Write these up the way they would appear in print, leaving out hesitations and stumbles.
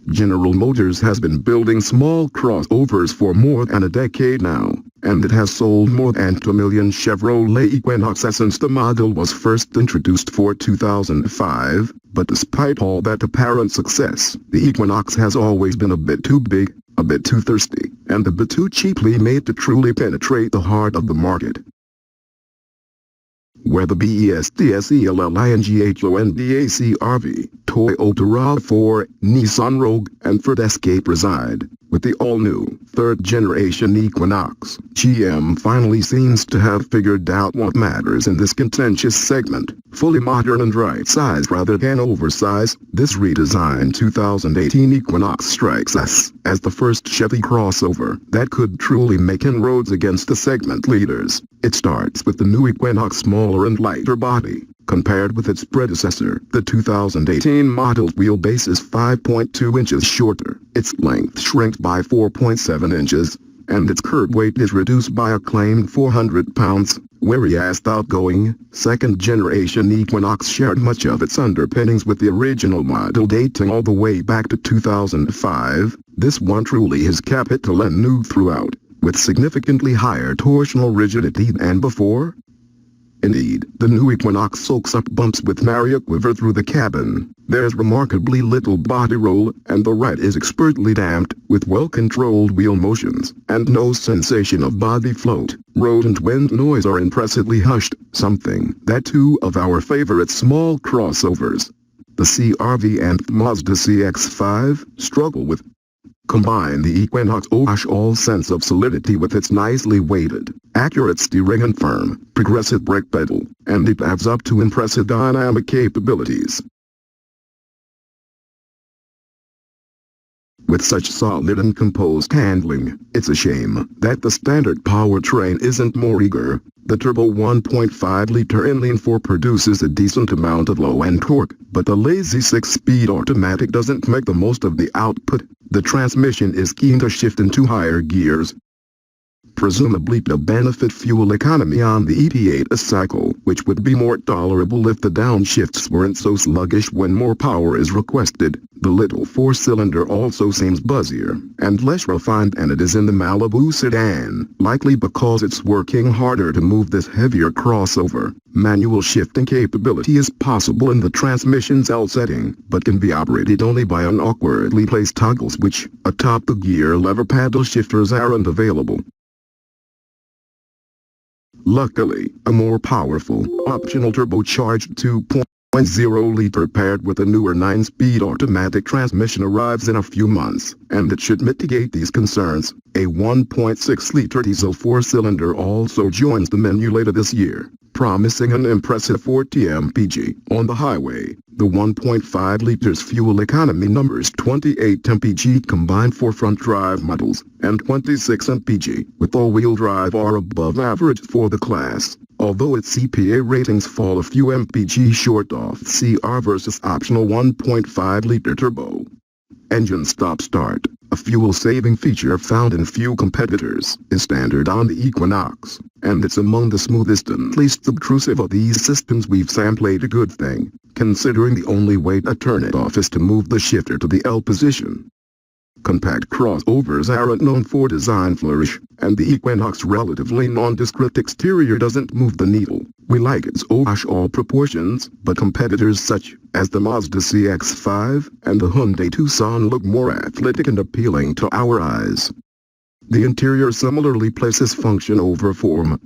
General Motors has been building small crossovers for more than a decade now, and it has sold more than 2 million Chevrolet Equinoxes since the model was first introduced for 2005, but despite all that apparent success, the Equinox has always been a bit too big, a bit too thirsty, and a bit too cheaply made to truly penetrate the heart of the market. Where the BESTSELLINGHONDACRV, Toyota RAV4, Nissan Rogue, and Ford Escape reside, with the all-new, third-generation Equinox, GM finally seems to have figured out what matters in this contentious segment: fully modern and right-sized rather than oversized. This redesigned 2018 Equinox strikes us as the first Chevy crossover that could truly make inroads against the segment leaders. It starts with the new Equinox smaller and lighter body. Compared with its predecessor, the 2018 model's wheelbase is 5.2 inches shorter, its length shrinks by 4.7 inches, and its curb weight is reduced by a claimed 400 pounds, whereas the outgoing, second-generation Equinox shared much of its underpinnings with the original model dating all the way back to 2005. This one truly is capital and new throughout, with significantly higher torsional rigidity than before. Indeed, the new Equinox soaks up bumps with nary a quiver through the cabin. There's remarkably little body roll, and the ride is expertly damped, with well-controlled wheel motions, and no sensation of body float. Road and wind noise are impressively hushed, something that two of our favorite small crossovers, the CR-V and Mazda CX-5, struggle with. Combine the Equinox overall sense of solidity with its nicely weighted, accurate steering and firm, progressive brake pedal, and it adds up to impressive dynamic capabilities. With such solid and composed handling, it's a shame that the standard powertrain isn't more eager. The turbo 1.5-liter inline-4 produces a decent amount of low-end torque, but the lazy 6-speed automatic doesn't make the most of the output. The transmission is keen to shift into higher gears, presumably to benefit fuel economy on the EP8 cycle, which would be more tolerable if the downshifts weren't so sluggish when more power is requested. The little four-cylinder also seems buzzier and less refined than it is in the Malibu sedan, likely because it's working harder to move this heavier crossover. Manual shifting capability is possible in the transmission's L setting, but can be operated only by an awkwardly placed toggle switch. Atop the gear lever paddle shifters aren't available. Luckily, a more powerful, optional turbocharged 2.0-liter paired with a newer 9-speed automatic transmission arrives in a few months, and it should mitigate these concerns. A 1.6-liter diesel 4-cylinder also joins the menu later this year, promising an impressive 40 mpg. On the highway, the 1.5 liters fuel economy numbers 28 mpg combined for front-drive models, and 26 mpg with all-wheel drive are above average for the class, although its CPA ratings fall a few mpg short of CR versus optional 1.5-liter turbo. Engine stop-start, a fuel-saving feature found in few competitors, is standard on the Equinox, and it's among the smoothest and least obtrusive of these systems we've sampled. A good thing, considering the only way to turn it off is to move the shifter to the L position. Compact crossovers aren't known for design flourish, and the Equinox relatively nondescript exterior doesn't move the needle. We like its overall proportions, but competitors such as the Mazda CX-5 and the Hyundai Tucson look more athletic and appealing to our eyes. The interior similarly places function over form.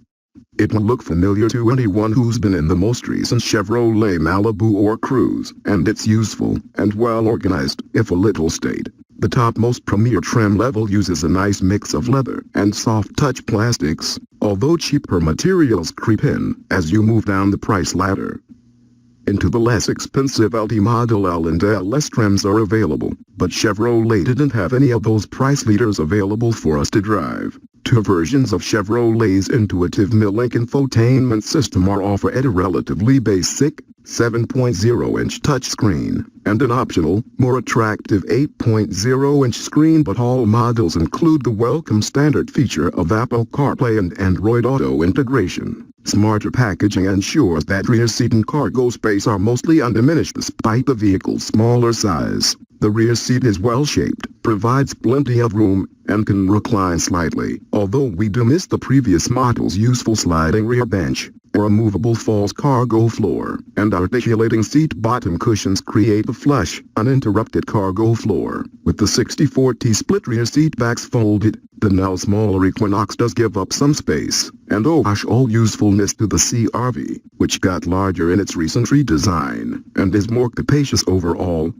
It will look familiar to anyone who's been in the most recent Chevrolet Malibu or Cruze, and it's useful and well organized, if a little staid. The topmost premier trim level uses a nice mix of leather and soft-touch plastics, although cheaper materials creep in as you move down the price ladder. Into the less expensive LT Model L and LS trims are available, but Chevrolet didn't have any of those price leaders available for us to drive. Two versions of Chevrolet's intuitive MILink infotainment system are offered at a relatively basic 7.0-inch touchscreen, and an optional, more attractive 8.0-inch screen, but all models include the welcome standard feature of Apple CarPlay and Android Auto integration. Smarter packaging ensures that rear seat and cargo space are mostly undiminished despite the vehicle's smaller size. The rear seat is well-shaped, provides plenty of room, and can recline slightly, although we do miss the previous model's useful sliding rear bench, or a movable false cargo floor, and articulating seat bottom cushions create a flush, uninterrupted cargo floor. With the 60/40 split rear seat backs folded, the now smaller Equinox does give up some space, and all usefulness to the CR-V, which got larger in its recent redesign, and is more capacious overall.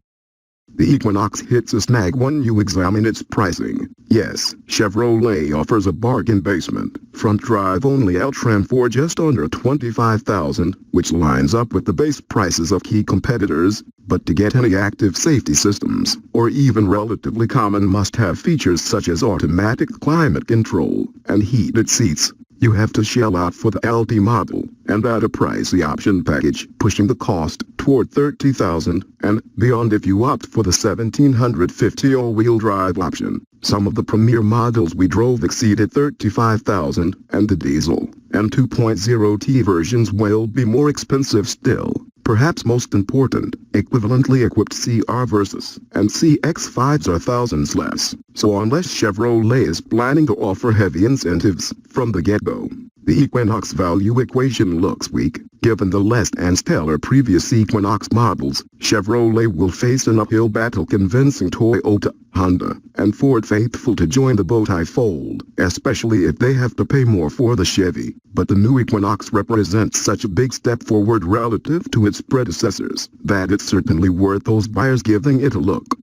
The Equinox hits a snag when you examine its pricing. Yes, Chevrolet offers a bargain basement, front drive only L-trim for just under $25,000, which lines up with the base prices of key competitors, but to get any active safety systems, or even relatively common must-have features such as automatic climate control and heated seats, you have to shell out for the LT model, and at a pricey option package, pushing the cost toward $30,000 and beyond if you opt for the $1,750 all-wheel drive option. Some of the premier models we drove exceeded $35,000, and the diesel and 2.0T versions will be more expensive still. Perhaps most important, equivalently equipped CR Versus and CX-5s are thousands less, so unless Chevrolet is planning to offer heavy incentives from the get-go, the Equinox value equation looks weak. Given the less than stellar previous Equinox models, Chevrolet will face an uphill battle convincing Toyota, Honda, and Ford faithful to join the bowtie fold, especially if they have to pay more for the Chevy. But the new Equinox represents such a big step forward relative to its predecessors that it's certainly worth those buyers giving it a look.